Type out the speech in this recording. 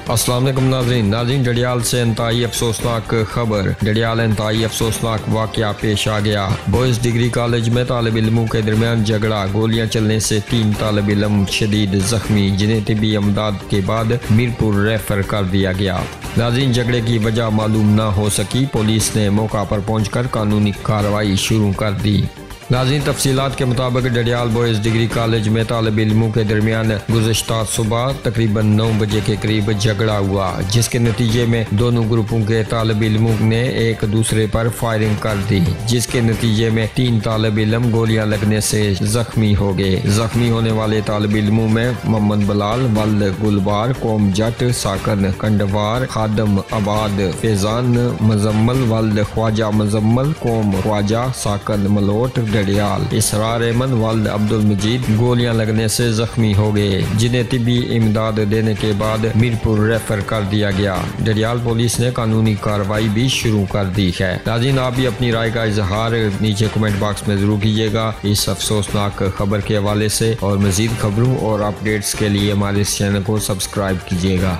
अस्सलाम वालेकुम नाज़रीन डडियाल से इंतहाई अफसोसनाक खबर। डडियाल इंतहाई अफसोसनाक वाक़या पेश आ गया। बॉयज़ डिग्री कॉलेज में तालिब इल्मों के दरमियान झगड़ा, गोलियां चलने से 3 तालिब इल्म शदीद जख्मी, जिन्हें तिब्बी इमदाद के बाद मीरपुर रेफर कर दिया गया। नाज़रीन, झगड़े की वजह मालूम न हो सकी। पुलिस ने मौका पर पहुंचकर कानूनी कार्रवाई शुरू कर दी। नाज़रीन, तफसीलात के मुताबिक डडियाल बॉयज़ डिग्री कॉलेज में तालिब इल्मों के दरमियान गुज़श्ता सुबह तकरीबन 9 बजे के करीब झगड़ा हुआ, जिसके नतीजे में दोनों ग्रुपों के तालिब इल्मों ने एक दूसरे पर फायरिंग कर दी, जिसके नतीजे में 3 तालिब इल्म गोलियां लगने से जख्मी हो गए। जख्मी होने वाले तालिब इल्मों में मोहम्मद बलाल वल्द गुलबार कौम जट साकन कंडवार खादम आबाद फैजान मजम्मल वल्द ख्वाजा मजम्मल कौम ख्वाजा साकन मलोट डडियाल इसरार अहमद वल्द अब्दुल मजीद गोलियां लगने से जख्मी हो गए, जिन्हें तिब्बी इमदाद देने के बाद मीरपुर रेफर कर दिया गया। डडियाल पुलिस ने कानूनी कार्रवाई भी शुरू कर दी है। नाज़रीन, आप भी अपनी राय का इजहार नीचे कमेंट बॉक्स में जरूर कीजिएगा इस अफसोसनाक खबर के हवाले से, और मजीद खबरों और अपडेट्स के लिए हमारे इस चैनल को सब्सक्राइब कीजिएगा।